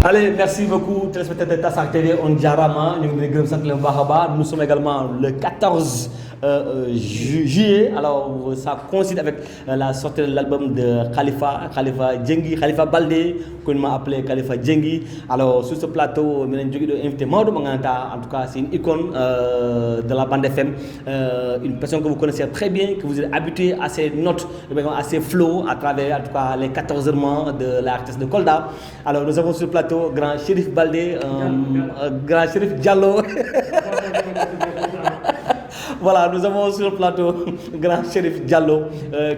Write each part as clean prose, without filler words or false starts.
Allez, merci beaucoup, téléspectateurs de Tassar TV, on Jarama, nous sommes également le 14 juillet, alors ça coïncide avec la sortie de l'album de Khalifa Djengi, Khalifa Baldé, qu'on m'a appelé Khalifa Djengi. Alors sur ce plateau, nous avons invité Maodo Manganta, en tout cas c'est une icône de la bande FM, une personne que vous connaissez très bien, que vous êtes habitué à ses notes, à ses flows, à travers en tout cas les 14 mois de l'artiste de Kolda. Alors nous avons sur le plateau grand Chérif Baldé, grand Chérif Diallo. Voilà, nous avons sur le plateau grand Chérif Diallo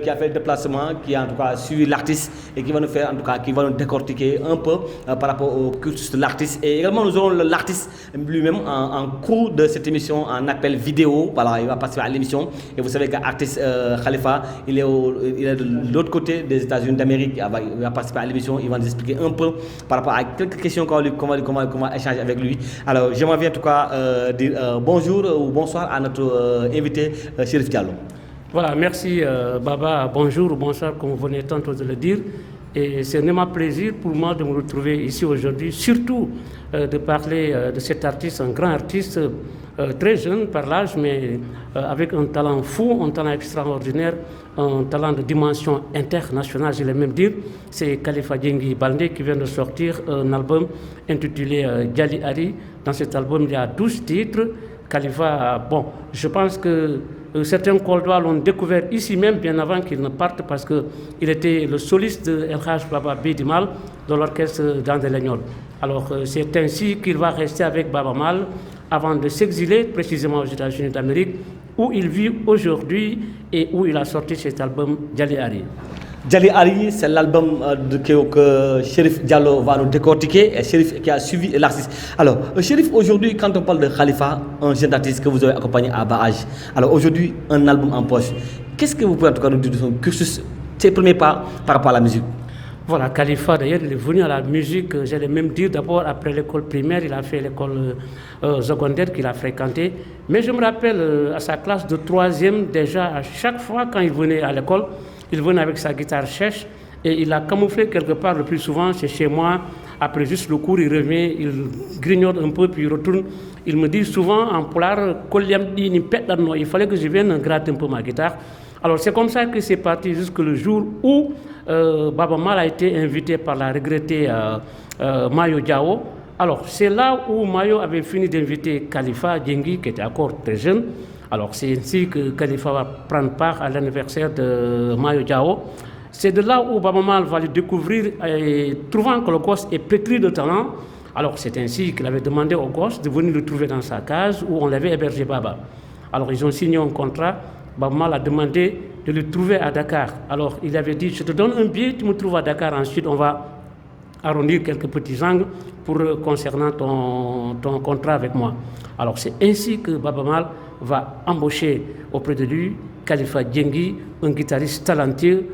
qui a fait le déplacement, qui a en tout cas suivi l'artiste et qui va nous faire en tout cas, qui va nous décortiquer un peu par rapport au cursus de l'artiste. Et également nous aurons l'artiste lui-même en cours de cette émission en appel vidéo. Voilà, il va participer à l'émission. Et vous savez que l'artiste Khalifa, il est de l'autre côté des États-Unis d'Amérique. Il va participer à l'émission. Il va nous expliquer un peu par rapport à quelques questions qu'on va échanger avec lui. Alors, j'aimerais bien en tout cas dire bonjour ou bonsoir à notre invité Chérif Diallo. Voilà, merci Baba, bonjour ou bonsoir comme vous venez tantôt de le dire. Et c'est vraiment un plaisir pour moi de me retrouver ici aujourd'hui, surtout de parler de cet artiste, un grand artiste, très jeune par l'âge, mais avec un talent fou, un talent extraordinaire, un talent de dimension internationale, je vais même dire. C'est Khalifa Djengi Baldé qui vient de sortir un album intitulé Djali Ari. Dans cet album, il y a 12 titres. Khalifa, bon, je pense que certains Koldois l'ont découvert ici même, bien avant qu'il ne parte, parce qu'il était le soliste de El Haj Baba Bidimal dans l'orchestre d'Andelegnol. Alors, c'est ainsi qu'il va rester avec Baba Mal avant de s'exiler précisément aux États-Unis d'Amérique, où il vit aujourd'hui et où il a sorti cet album Djali Ari. Djali Ari, c'est l'album que Chérif Diallo va nous décortiquer et Chérif qui a suivi l'artiste. Alors, Chérif, aujourd'hui, quand on parle de Khalifa, un jeune artiste que vous avez accompagné à bas âge, alors aujourd'hui, un album en poche, qu'est-ce que vous pouvez en tout cas nous dire de son cursus, ses premiers pas par rapport à la musique? Voilà, Khalifa, d'ailleurs, il est venu à la musique, j'allais même dire, d'abord après l'école primaire, il a fait l'école secondaire qu'il a fréquentée. Mais je me rappelle, à sa classe de 3e, déjà, à chaque fois quand il venait à l'école, il venait avec sa guitare sèche et il a camouflé quelque part le plus souvent, c'est chez moi. Après juste le cours, il revient, il grignote un peu, puis il retourne. Il me dit souvent en polar, il fallait que je vienne gratter un peu ma guitare. Alors c'est comme ça que c'est parti jusqu'au jour où Baba Mal a été invité par la regrettée Mayo Diao. Alors c'est là où Mayo avait fini d'inviter Khalifa Djengi, qui était encore très jeune. Alors c'est ainsi que Khalifa va prendre part à l'anniversaire de Mayo Diao. C'est de là où Baba Mal va le découvrir, trouvant que le gosse est pétri de talent. Alors c'est ainsi qu'il avait demandé au gosse de venir le trouver dans sa case où on l'avait hébergé Baba. Alors ils ont signé un contrat. Baba Mal a demandé de le trouver à Dakar. Alors il avait dit, je te donne un billet, tu me trouves à Dakar, ensuite on va arrondir quelques petits angles concernant ton contrat avec moi. Alors c'est ainsi que Baba Mal va embaucher auprès de lui Khalifa Djengi, un guitariste talentueux,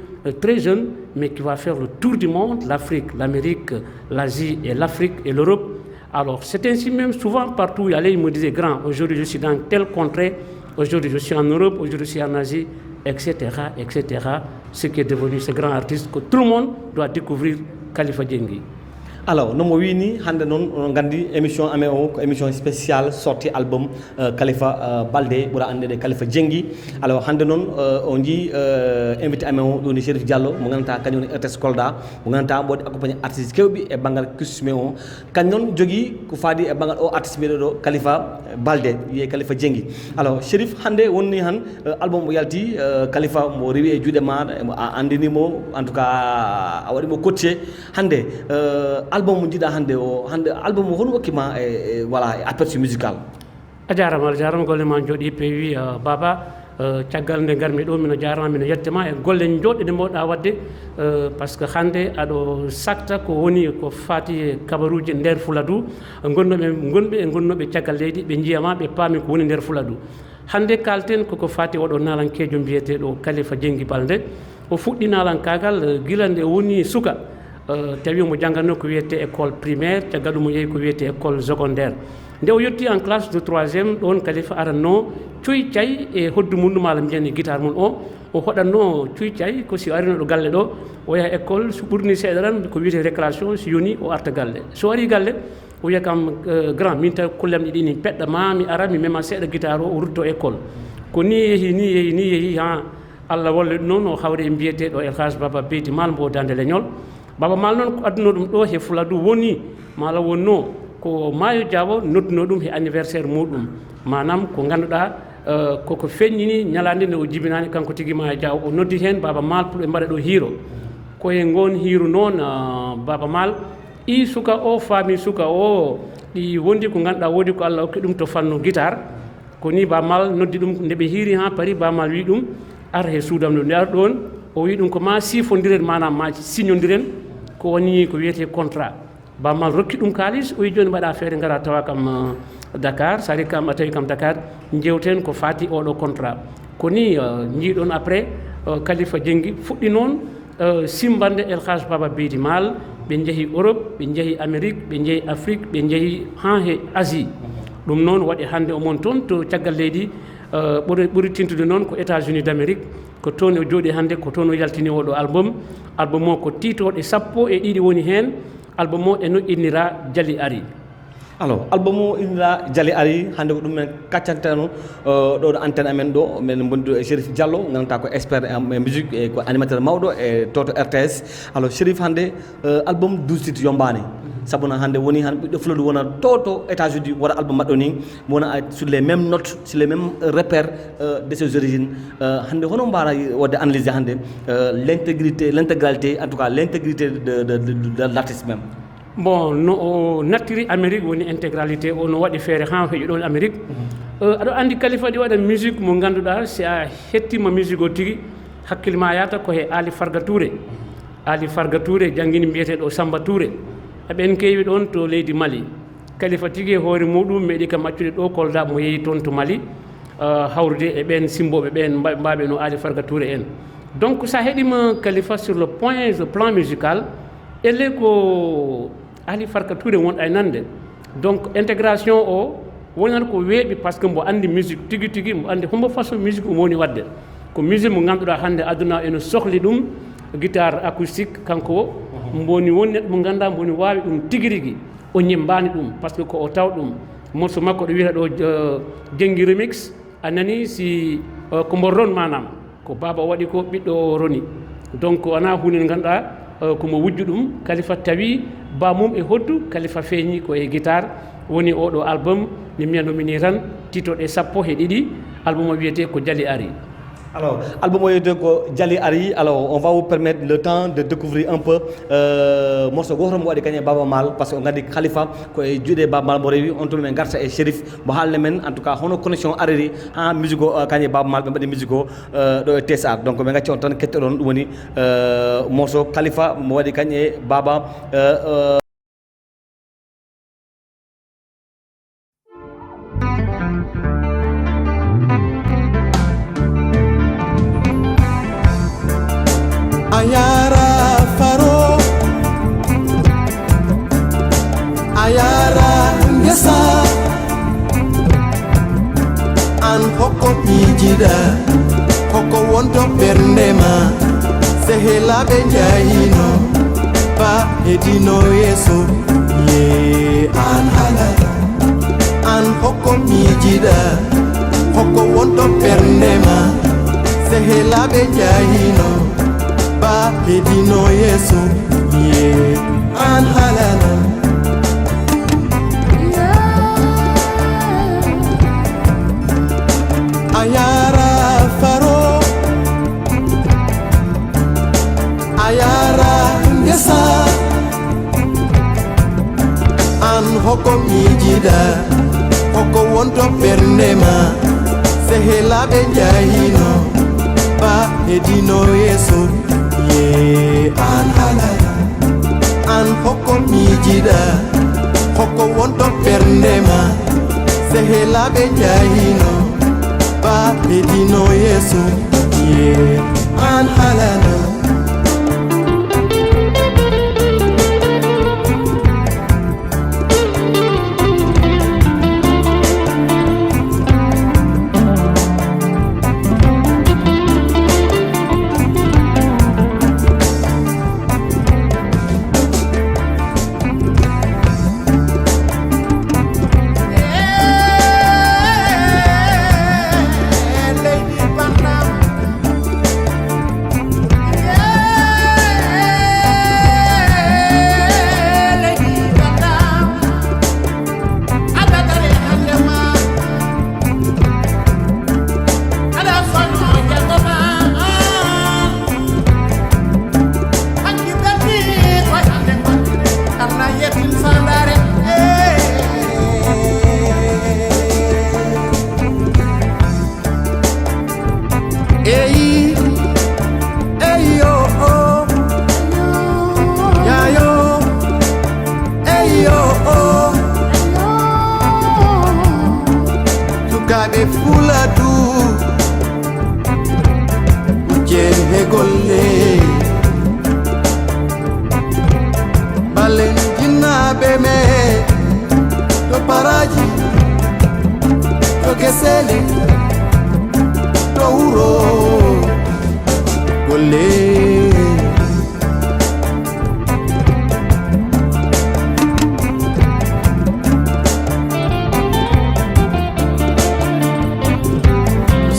très jeune, mais qui va faire le tour du monde, l'Afrique, l'Amérique, l'Asie et l'Afrique et l'Europe. Alors c'est ainsi même, souvent partout où il allait, il me disait, grand, aujourd'hui je suis dans tel contrée, aujourd'hui je suis en Europe, aujourd'hui je suis en Asie, etc., etc. Ce qui est devenu ce grand artiste que tout le monde doit découvrir, Khalifa Djengi. Alors, nous avons une émission spéciale sortie album Khalifa Baldé pour de Khalifa Djengi. Alors, on dit invité à nous Chérif Diallo, nous avons artiste Kolda, nous avons accompagné artiste Kewbi et Bangal Kusmeo. Nous jogi Koufadi et Bangal artiste Khalifa Baldé et Khalifa Djengi. Alors, Chérif Hande woni han album royalty Khalifa mo rewi e juude ma andinimo en tout cas a wadi mo coaché hande album mu jiɗa hande o hande album hono hokkima voilà aperçu musical a jarama golle ma jooɗi peewi baba caggal nde garmi ɗo mino jarama mino yettema e golle joɗɗe ɗe mbawɗa wadde par ce que hande aɗo sakta ko woni ko fati e kabaruji nder Fuladu gonnoɓe caggal leydi ɓe jiyama ɓe paami ko woni nder Fuladu. Hande kalten koko fati oɗo nalankejo mbiyeteɗo Khalifa Djengi Baldé o fuɗɗi nalankagal gila nde woni suka tawi mo jangganno ko wiyete école primaire caggal ɗum mo yeehi ko wiyete école secondaire nde o yetti en classe de 3e ɗon Khalifa aranno cuuy cay e hoddu mum ɗum ala mbiyanni guitare mum o hoɗatno cuuy cay ko si arino ɗo galle ɗo o yaha école so ɓurni seeɗa tan ko wiyete récréation so yoni o arta galle so ari galle o wiya kam grand min tawi kollemɗe ɗi ni peɗɗama mi ara mi mema seeɗa guitare o rutto école ko ni yeehi ha Allah wolle ɗum noon o hawre e mbiyeteɗo Elhadji Baba Beydi Mal mbo Dande Leñol Baba Mal noon ko adduno ɗum ɗo he Fuladu woni mala wonno ko Maayo Diawo nodduno ɗum he anniversaire muɗum manam ko ganduɗa koko feññini ñalande nde o jibinani kanko tigui Maayo Diawo o noddi hen Baba Mal pour ɓe mbaɗa ɗo hiiro koye ngon hiiru noon Baba Mal i suka o faami suka o ɗi wondi ko ganduɗa woodi ko Allah hokki ɗum to fannu guitare ko ni Baba Mal noddi ɗum nde ɓe hiiri ha paari Baba Mal wi ɗum ar he suudam ɗo nde ar ɗon o wi ɗum ko ma sifodiren manam ma signodiren ko woni ko wiyete contrat Baba Mal rokki ɗum kalis o wi joni mbaɗa feere gara tawa kam Dakar sari kam a tawi kam Dakar jewten ko fati oɗo contrat ko ni jiiɗon après Khalifa Diengui fuɗɗi noon simbande Elhadji Baba Beydi Mal ɓe jeehi Europe ɓe jeehi Amérique ɓe jeehi Afrique ɓe jeehi ha he Asie ɗum noon waɗi hande omon toon to caggal leydi ɓuri tintude noon ko États-Unis d'Amérique ko toon o jooɗi hande ko toon o yaltini oɗo album o ko titoɗe 12 woni hen album o e no innira Jali Ari alors album o innira Jali Ari hande ko ɗum men kaccanteno ɗo ɗo antenne amen ɗo men bondu e Chérif Diallo ganduɗa ko expert e musique e ko animateur mawɗo e toto RTS alors Chérif hande album 12 titres yombani sabuna hande woni han ɓiɗɗo Fuladu wona toto États-Unis waɗa album maɗɗo ni wona sur les mêmes notes sur les mêmes repères de ses origines hande hono mbara wadde analyser hande l'intégralité en tout cas l'intégrité de l'artiste même. Bon no o nattiri Amérique woni intégralité o no waɗi feere ha heeƴi ɗon Amérique aɗa andi Khalifa ɗi waɗa musique mo ganduɗa si a hettima musique o tigui hakkille ma yata ko he Ali Farga Touré jangguini mbiyeteɗo Samba Touré eɓen keewi ɗon to leydi Mali Khalifa tigui hoore muɗum meeɗi kam accude ɗo Kolda mo yeehi toon to Mali hawrude e ɓen simboɓe ɓen mbaɓe no Ali Farga Touré en donc sa heeɗima Khalifa sur le plan musical elle ko Ali Farka Touré won ay nande donc intégration o wonat ko weeɓi par ce que mbo andi musique tigui mbo andi hombo façon musique mo woni wadde ko musique mo ganduɗa hande aduna ene sohli ɗum guitare acoustique kanko mbo woni neɗɗo mo ganduɗa mbo woni wawi ɗum tigui rigui o ñimbani ɗum par ce que ko o taw ɗum morceau makko ɗo wiyata ɗo Diengui remix a nani si ko mbo ron manam ko baba waɗi ko ɓiɗɗo roni donc wona hunde nde ganduɗa komo wujju ɗum Khalifa tawi bamum e hoddu Khalifa feeñi ko e guitare woni oɗo album ni miyanomini tan titoɗe 12 album o wiyete ko Jali Ari. Alors, album o wiyete ko Jali Ari, alors on va vous permettre le temps de découvrir un peu morceau goto mo waɗi kañum e Baba Mal parce que on gandi Khalifa ko e juuɗe Baba Mal mo rewi on tumi men garta e Chérif mo haalne men en tout cas hono connexion ariri ha musique o kañum e Baba Mal ɓe mbaɗi musique o ɗo e TSA donc ɓe gacci on tan kettoɗon ɗum woni morceau Khalifa mo waɗi kañum e Baba Ayara faro Ayara ngesa an hokko pijida hokko wonto bernema sehelaɓe jahino ba hedino yeso ye an halala an hokko pijida hokko wonto bernema sehelaɓe jahino ba hedino yeso ye an halala Ayara faro Ayara ngesa an hoko mijida hoko wonto bernema sehelaɓe jahino ba hedino yeso ye an halala an hokko mijida hokko wonto bernema sehelaɓe jahino ba hedino yeso ye an halala Eyi, eyo, yayo, eyo, sukaɓe Fuladu jen he golle balen jinnaɓe me to paraji to kesele to wuro golle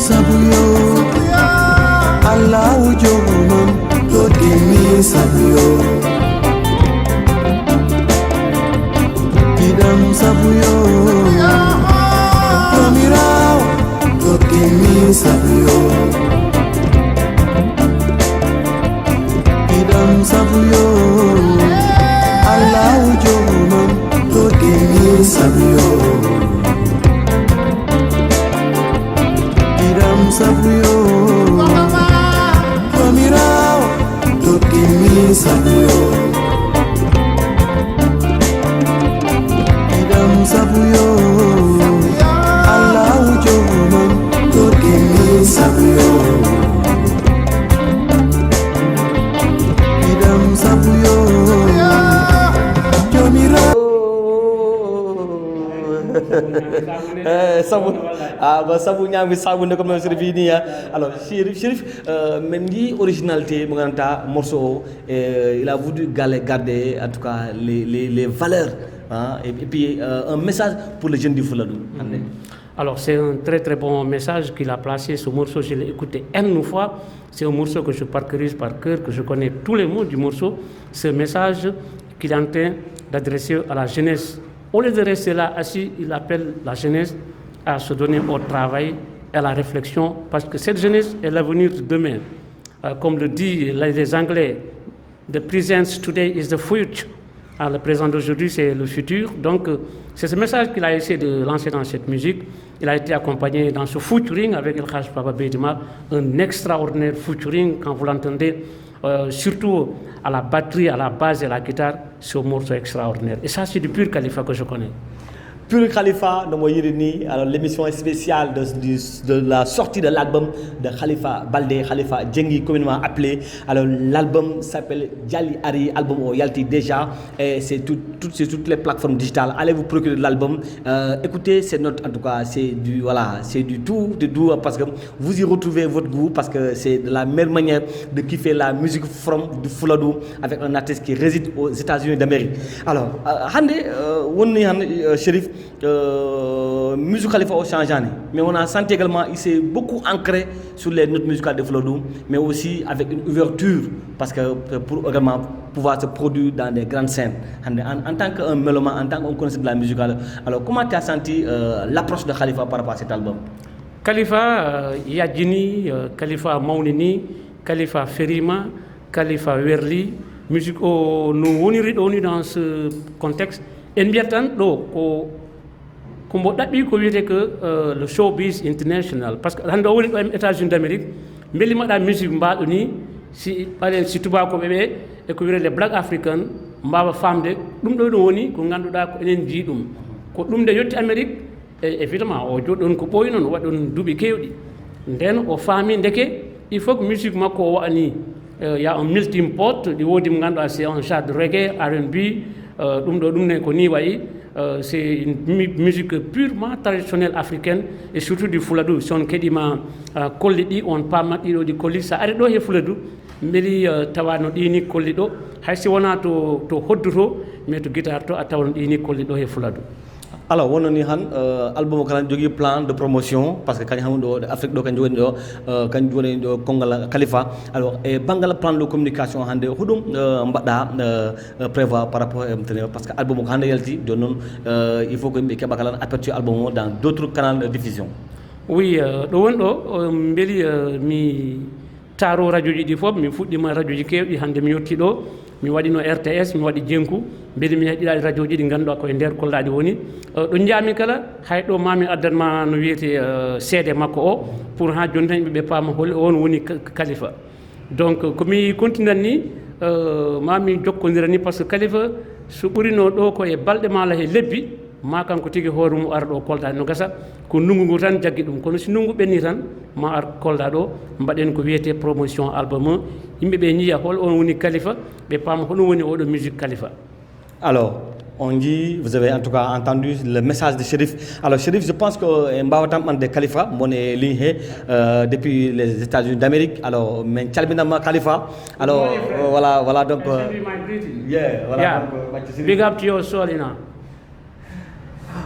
sabuyo Allahu jonon to dimi sabuyo Idam sabuyo Tomirao to dimi sabuyo Idam sabuyo Allahu jonon to dimi sabuyo Idam sabuyo Tomirao to dimi sabuyo Idam sabuyo Allahu jonon to dimi sabuyo Idam sabuyo Tomirao sabu ba sabu ñami sabu ne comme Chérif yi nii alors Chérif même ni originalité mo ganata morceau il a voulu garder en tout cas les valeurs et puis un message pour les jeunes du Fouladou. Alors c'est un très très bon message qu'il a placé. Ce morceau, je l'ai écouté une fois. C'est un morceau que je parcouris par cœur, que je connais tous les mots du morceau. Ce message qu'il est en train d'adresser à la jeunesse. Au lieu de rester là assis, il appelle la jeunesse à se donner au travail, à la réflexion, parce que cette jeunesse est l'avenir de demain. Comme le disent les Anglais, the present today is the future. Le présent d'aujourd'hui, c'est le futur. Donc, c'est ce message qu'il a essayé de lancer dans cette musique. Il a été accompagné dans ce featuring avec El Hadj Papa Beydima, un extraordinaire featuring, quand vous l'entendez, surtout à la batterie, à la basse et à la guitare, c'est un morceau extraordinaire. Et ça, c'est du pur Khalifa que je connais. Pur Khalifa, alors l'émission spéciale de la sortie de l'album de Khalifa Baldé, Khalifa Djengi, communément appelé. Alors l'album s'appelle Djali Ari, album royalty déjà, et c'est toutes les plateformes digitales. Allez vous procurer l'album, écoutez, c'est notre, en tout cas, c'est du tout, parce que vous y retrouvez votre goût, parce que c'est de la meilleure manière de kiffer la musique du Fouladou avec un artiste qui réside aux États-Unis d'Amérique. Alors, Chérif, musique Khalifa a changé, mais on a senti également il s'est beaucoup ancré sur les notes musicales de Fouladou, mais aussi avec une ouverture, parce que pour également pouvoir se produire dans des grandes scènes. En tant qu'un mélomane, en tant qu'un connaisseur de la musique, alors comment tu as senti l'approche de Khalifa par rapport à cet album? Khalifa Yadjini, Khalifa Maunini, Khalifa Ferima, Khalifa Werli, musique nous on dans ce contexte. Et bien comme que le showbiz international, parce que dans les États-Unis d'Amérique, mais la musique si tout va comme et que les Black Africans, les femmes de l'Umdoni, qu'on a dit ko ɗum de yetti Amérique évidemment o joɗɗon ko ɓooyi noon waɗɗon duuɓi kewɗi nden o faami ndeke il faut que musique makko o wa'ani y a un melting pot ɗi woodi mo ngannduɗa c'est un genre de reggae R&B ɗum ɗo ɗum ne ko ni wayi c'est une musique purement traditionnelle africaine et surtout du Fouladou. Si on keɗima kolli ɗi on paamat ɗiɗo ɗi kolli sa ari ɗo he Fouladou mbeli tawano ɗini kolli ɗo haysi wona to hodduto mais to guitare to a tawan ɗini kolli ɗo he Fouladou. Alors on a un album qui a un plan de promotion parce que quand on a Afrique do kan joni do Kongal Khalifa alors et bangal plan de communication hande hudum mbada prévoir par rapport parce que album ko hande yalti do non il faut que be kebakalan aperture album dans d'autres canaux de diffusion. Oui do wondo mbeli mi taro radio ji di fof mi fuddima radio ji kewdi hande mi yotti do mi waɗino RTS mi waɗi Jenku mbiɗa mi heeɗiɗaɗi radio ji ɗi ngannduɗa koye nder Koldaɗi woni ɗo jaami kala hay ɗo mami addanma no wiyete seede makko o pour ha joni tan ɓe paama hol on woni Khalifa donc komi continue ni mami jokkodira ni par ce que Khalifa so ɓurino ɗo koye balɗe mala he lebbi ma kanko tigi hoore mum ara ɗo Kolda no gasa ko ndungu ngu tan jaggi ɗum kono si ndungu ɓenni tan ma ar Kolda ɗo mbaɗen ko wiyete promotion album yimɓe ɓe ñiya hol on woni Khalifa ɓe paama hoɗum woni oɗo musique Khalifa. Alors, on dit, vous avez en tout cas entendu le message de Chérif. Alors, Chérif, je pense que Mbawatam de Khalifa, mon depuis les États-Unis d'Amérique. Alors, mais Chalbinama Khalifa. Alors, voilà donc. Yeah, voilà. Donc, big up to your soul,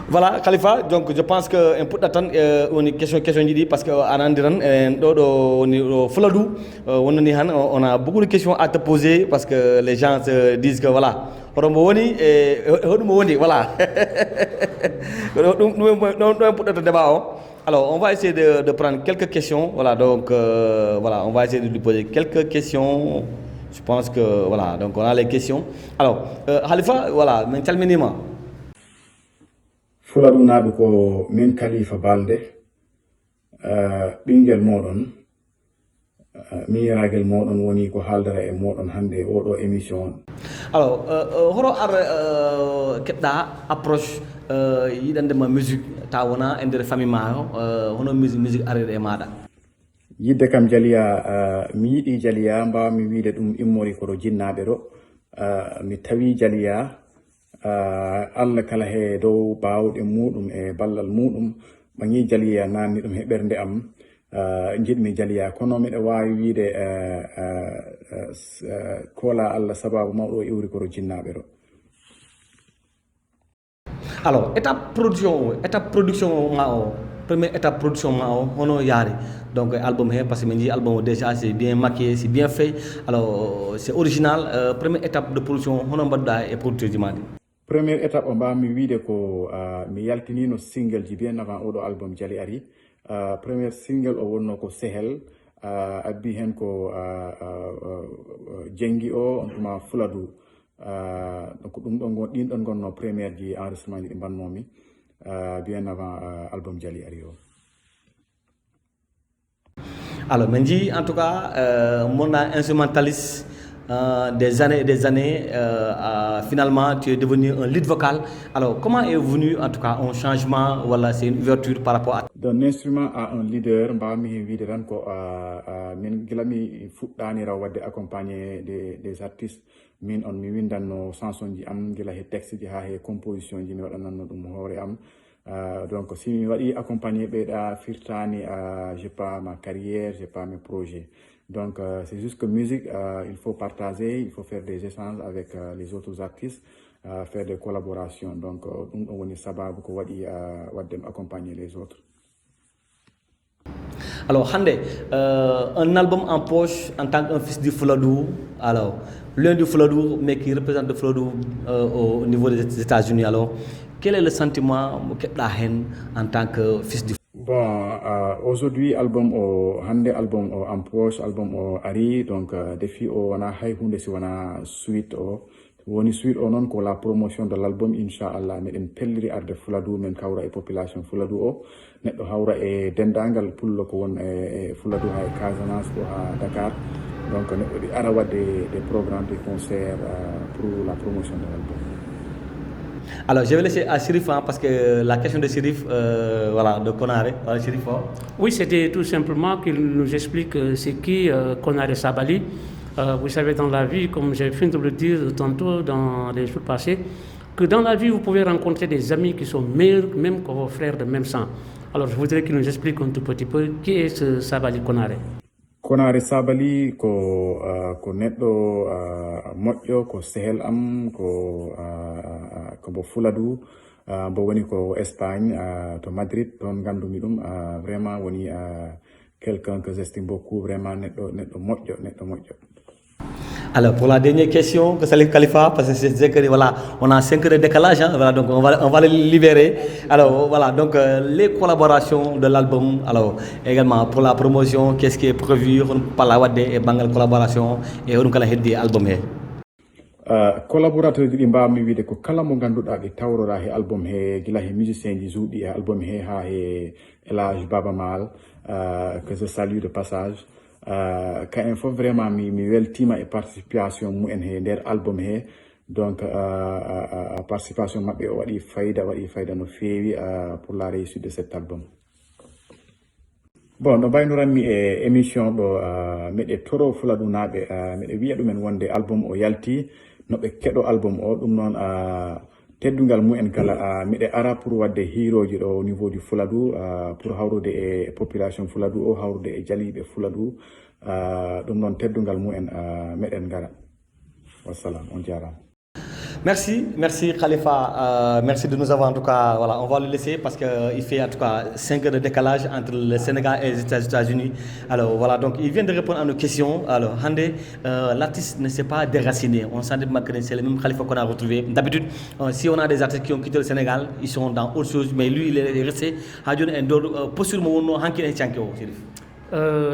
Voilà, Khalifa, donc je pense que un peu d'attente, on est question dit parce que on a beaucoup de questions à te poser parce que les gens se disent que voilà, voilà. Alors, on va essayer de prendre quelques questions, voilà, donc voilà, on va essayer de lui poser quelques questions. Je pense que voilà, donc on a les questions. Alors, Khalifa, voilà, maintenant. fulaɗunaɓe ko min Khalifa Balde ɓinguel moɗon miñiraguel moɗon woni ko haaldara e moɗon hande oɗo émission. Alors hoto ar keɓɗa approche yiɗandema musique ta wona e nder famille ma o hono musique arire e maɗa? Yidde kam Jaliya mi yiiɗi Jaliya mbawmi wiide ɗum immori koto jinnaɓe ɗo mi tawi Jaliya Allah kala he dow bawɗe muɗum e ballal muɗum ɓangi Jaliya nanni ɗum e ɓernde am jiɗmi Jaliya kono miɗa wawi wiide kola Allah sababu mawɗo iwri koto jinnaɓe ɗo. Alors étape production ma o première étape production ma o hono yaari donc album he parce que min ji album déjà c'est bien maquillé c'est bien fait alors c'est original première étape de production hono mbaɗɗa e producteur ji maɗi? Première étape o mbawmi wiide ko mi yaltinino single ji bien avant oɗo album Jali ari. Premier single o wonno ko Sehel abbi hen ko jengi o on tuma Fuladu donc ɗum ɗon ɗin ɗon gonno première ji enregistrement ji ɗi mbannomi bien avant album Jali ari o. Alors Menji en tout cas mon instrumentaliste des années et des années, finalement tu es devenu un lead vocal. Alors comment est venu en tout cas un changement, voilà, c'est une ouverture par rapport à... D'un instrument à un leader, mbawmi wiide tan ko min gila mi fuɗɗanira wadde accompagner des artistes min on mi windanno chanson ji am gila he texte ji ha he composition ji mi waɗananno ɗum hoore am. Donc si mi waɗi accompagner ɓeyɗa firtani j'ai pas ma carrière, j'ai pas mes projets. Donc c'est juste que musique, il faut partager, il faut faire des échanges avec les autres artistes, faire des collaborations. Donc on est sababu ko waɗi waddem accompagner les autres. Alors Hande, un album en poche en tant qu'un fils du Fuladu, alors l'un du Fuladu mais qui représente le Fuladu au niveau des États-Unis, alors quel est le sentiment que tu as en tant que fils du Fuladu? Bon, aujourd'hui album o hande album o en poche, album o ari, donc défi o wana hay hunde si wana suite o woni suite o non ko la promotion de l'album inchallah meɗen pelliri arde Fuladu men kawra e population Fuladu o neɗɗo hawra e dendagal pullo ko won e Fuladu ha e Casamance ko ha Dakar, donc neɗɗo ɗi ara wadde des programmes de concert pour la promotion de l'album. Alors, je vais laisser à Chérif, parce que la question de Chérif, voilà, de Konaré, voilà, Chérif. Oui, c'était tout simplement qu'il nous explique c'est qui Konaré Sabali. Vous savez, dans la vie, comme j'ai fini de le dire tantôt dans les jours passés, que dans la vie, vous pouvez rencontrer des amis qui sont meilleurs même que vos frères de même sang. Alors, je voudrais qu'il nous explique un tout petit peu qui est ce Sabali Konaré. Konaré Sabali ko neɗɗo moƴƴo ko sehel am ko bo Fuladu bo woni ko Espagne to Madrid toon gandumi ɗum vraiment woni quelqu'un que j'estime beaucoup, vraiment neɗɗo moƴƴo. Alors pour la dernière question que Salif Khalifa, parce que c'est que voilà, on a 5 heures de décalage, hein, voilà, donc on va les libérer. Alors voilà, donc les collaborations de l'album, alors également pour la promotion, qu'est-ce qui est prévu par la Wadde et Bangal collaboration et on a dit album. collaborateur ɗi mbawmi wiide ko kala mo ganduɗa ɓe tawrora he album he gila he musicien ji juuɗi e album he ha he Elage Baba Mal que je salue de passage kaen fof vraiment mi weltima e participation mumen he nder album he donc participation mabɓe o waɗi fayda no feewi pour la réussite de cet album. Bon, no baynoranmi e émission ɗo meɗe toro Fuladu naaɓe meɗe wiya ɗumen wonde album o yalti no ɓe keɗo album o ɗum noon teddungal mumen kala miɗe ara pour wadde hiroji ɗo au niveau du Fuladu pour hawrude e population Fuladu o hawrude e jaliɓe Fuladu ɗum noon teddungal mumen meɗen gara. Wassalam, on jarama. Merci Khalifa, merci de nous avoir en tout cas, voilà, on va le laisser parce qu'il fait en tout cas 5 heures de décalage entre le Sénégal et les États-Unis. Alors voilà, donc il vient de répondre à nos questions. Alors Handé, l'artiste ne s'est pas déraciné, on sent que c'est le même Khalifa qu'on a retrouvé. D'habitude, si on a des artistes qui ont quitté le Sénégal, ils sont dans autre chose, mais lui il est resté à une posture.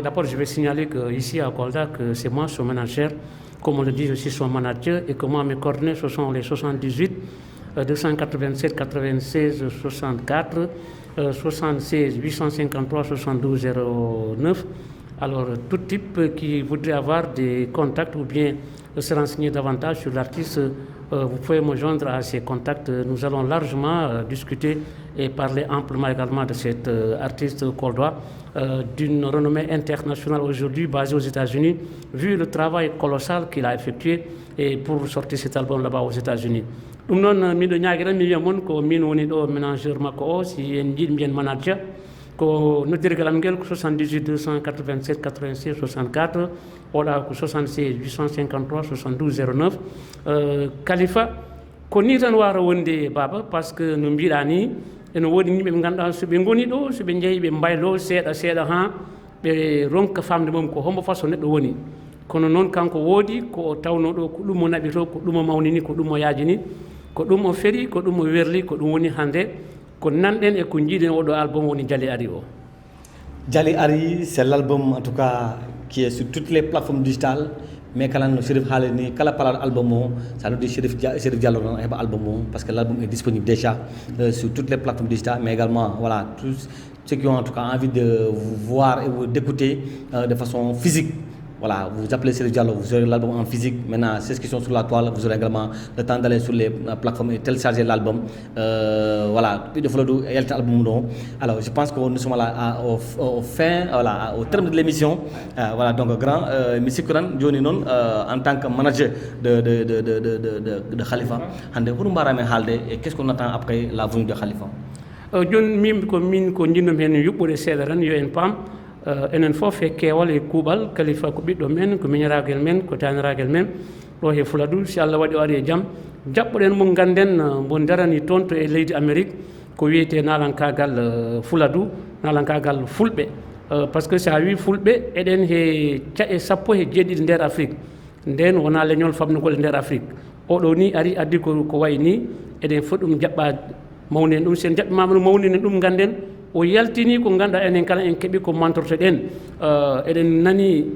D'abord je vais signaler qu'ici à Kolda, que c'est moi son manager. Comme on le dit, je suis son manager et que moi, mes coordonnées, ce sont les 78 287 96 64 76 853 72 09. Alors, tout type qui voudrait avoir des contacts ou bien se renseigner davantage sur l'artiste, vous pouvez me joindre à ces contacts. Nous allons largement discuter et parler amplement également de cet artiste coldois d'une renommée internationale aujourd'hui basée aux États-Unis, vu le travail colossal qu'il a effectué et pour sortir cet album là-bas aux États-Unis. Nous non mi do ñaagira mi yamon ko min woni do ménageur makko o si en jiid mbiyen manager ko noddirgal am ngel ko 78 287 86 64 oɗa ko 76 853 72 09 Khalifa ko ni tan wara wonde baba parce que no mbiɗa ni ene woodi yimɓe ɓe ganduɗa so ɓe goni ɗo so ɓe jeeyi ɓe mbaylo seeɗa ha ɓe ronka famde mum ko hombo façon neɗɗo woni kono noon kanko woodi ko tawno ɗo ko ɗum o naɓi to ko ɗum o mawnini ko ɗum o yaajini ko ɗum o feri ko ɗum o werli ko ɗum woni hande ko nanɗen e ko jiiɗen oɗo album woni Jali Ari o. Jali Ari, c'est l'album en tout cas qui est sur toutes les plateformes digitales. Mais quand on Chérif Haleni, quand on parle d'album, ça nous dit Chérif Diallo dans l'album parce que l'album est disponible déjà sur toutes les plateformes digitales, mais également voilà tous ceux qui ont en tout cas envie de voir et d'écouter de façon physique. Voilà, vous appelez Chérif Diallo, vous aurez l'album en physique. Maintenant, c'est ce qui sont sur la toile, vous aurez également le temps d'aller sur les plateformes et télécharger l'album. Voilà, puis de Fuladu et l'album. Alors, je pense que nous sommes là au terme de l'émission. Voilà, donc grand Monsieur Kuran, Johnny Non, en tant que manager de Khalifa, qu'est-ce qu'on attend après la venue de Khalifa? John Mim, comme min, qu'on dit, nous avons eu pam. Enen fof e keewal e kuuɓal Khalifa ko ɓiɗɗo men ko miñiragel men ko taniragel men ɗo he Fuladu si Allah waɗi o ari e jaam jaɓɓoɗen mo ganden mo darani toon to e leydi Amérique ko wiyete nalankagal Fuladu nalankagal fulɓe par ce que sa wi fulɓe eɗen he caɗe sappo e jeeɗiɗi nder Afrique nden wona leñol famnugol nder Afrique oɗo ni ari addi ko wayi ni eɗen fof ɗum jaɓɓa mawnen ɗum sen jaɓɓimama no mawninen ɗum ganden o yaltini ko ganduɗa enen kala en keeɓi ko mantortoɗen eɗen nani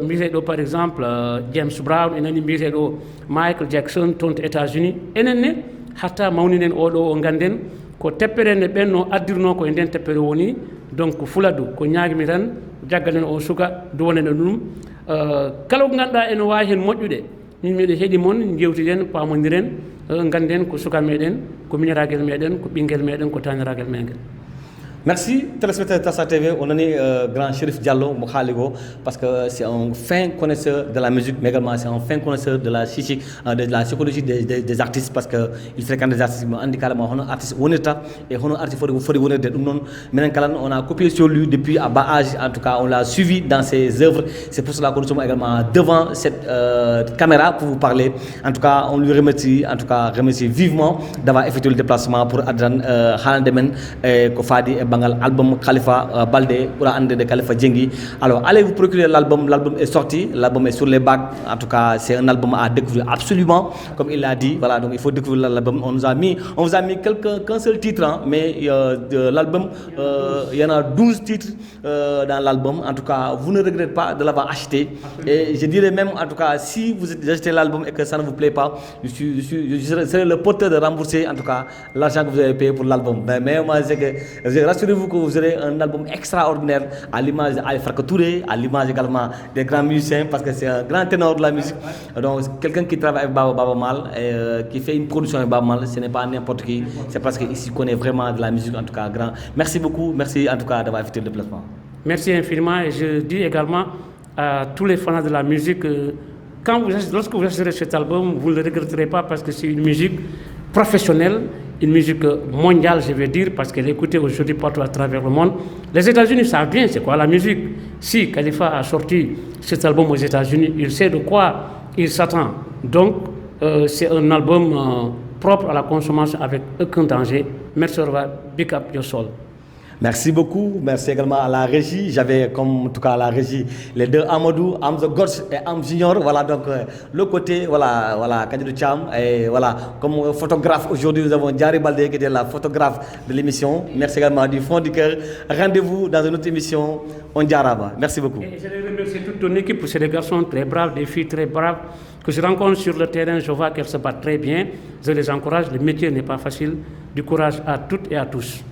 mbiyeteɗo par exemple James Brown en nani mbiyeteɗo Michael Jackson toon to États-Unis enen ne hatta mawninen oɗo o ganden ko teppere nde ɓenno addirno ko e nden teppere woni donc Fuladu ko ñaguimi tan jaggalen o suka duwonen ɗum kala ko ganduɗa ene wawi hen moƴƴude min miɗo heeɗi moon jewtiden pamodiren ganden ko suka meɗen ko miñiragel meɗen ko ɓinguel meɗen ko taniragel meɗen. Merci, téléspectateurs Tassa TV. On a grand Chérif Diallo Mokhaligo parce que c'est un fin connaisseur de la musique, mais également c'est un fin connaisseur de la psychique, de la psychologie des artistes parce qu'il fréquente des artistes. On dit carrément on a artiste honnête et on a artiste honnête. On a copié sur lui depuis à bas âge. En tout cas, on l'a suivi dans ses œuvres. C'est pour cela que nous sommes également devant cette caméra pour vous parler. En tout cas, on lui remercie, remercie vivement d'avoir effectué le déplacement pour Adran Halandemen et Kofadi. bangal album Khalifa Baldé pour ande de Khalifa Djengi. Alors allez vous procurer l'album est sorti, l'album est sur les bacs. En tout cas, c'est un album à découvrir absolument, comme il l'a dit. Voilà, donc il faut découvrir l'album. On vous a mis qu'un seul titre, hein, mais l'album, il y en a 12 titres dans l'album. En tout cas, vous ne regrettez pas de l'avoir acheté. Et je dirais même, en tout cas, si vous achetez l'album et que ça ne vous plaît pas, je serai le porteur de rembourser, en tout cas, l'argent que vous avez payé pour l'album. Mais moi, c'est que, rassurez-vous que vous aurez un album extraordinaire à l'image d'Ali Farka Touré, à l'image également des grands musiciens, parce que c'est un grand ténor de la musique. Donc, quelqu'un qui travaille avec Baba Mal, qui fait une production avec Baba Mal, ce n'est pas n'importe qui, c'est parce qu'il s'y connaît vraiment de la musique, en tout cas, grand. Merci beaucoup, merci en tout cas d'avoir effectué le déplacement. Merci infiniment, et je dis également à tous les fans de la musique, lorsque vous acheterez cet album, vous ne le regretterez pas parce que c'est une musique professionnelle, une musique mondiale, je vais dire, parce qu'elle est écoutée aujourd'hui partout à travers le monde. Les États-Unis savent bien c'est quoi la musique. Si Khalifa a sorti cet album aux États-Unis, il sait de quoi il s'attend. Donc, c'est un album propre à la consommation avec aucun danger. Merci, au revoir. Big up your soul. Merci beaucoup, merci également à la régie. J'avais comme en tout cas à la régie les deux Amadou, Amza Gotch et Am Junior. Voilà donc le côté, voilà Kadidou Cham. Et voilà, comme photographe aujourd'hui, nous avons Diary Baldé qui était la photographe de l'émission. Merci également du fond du cœur. Rendez-vous dans une autre émission. On Diaraba. Merci beaucoup. Et je les remercie toute ton équipe, c'est des garçons très braves, des filles très braves que je rencontre sur le terrain. Je vois qu'elles se battent très bien. Je les encourage. Le métier n'est pas facile. Du courage à toutes et à tous.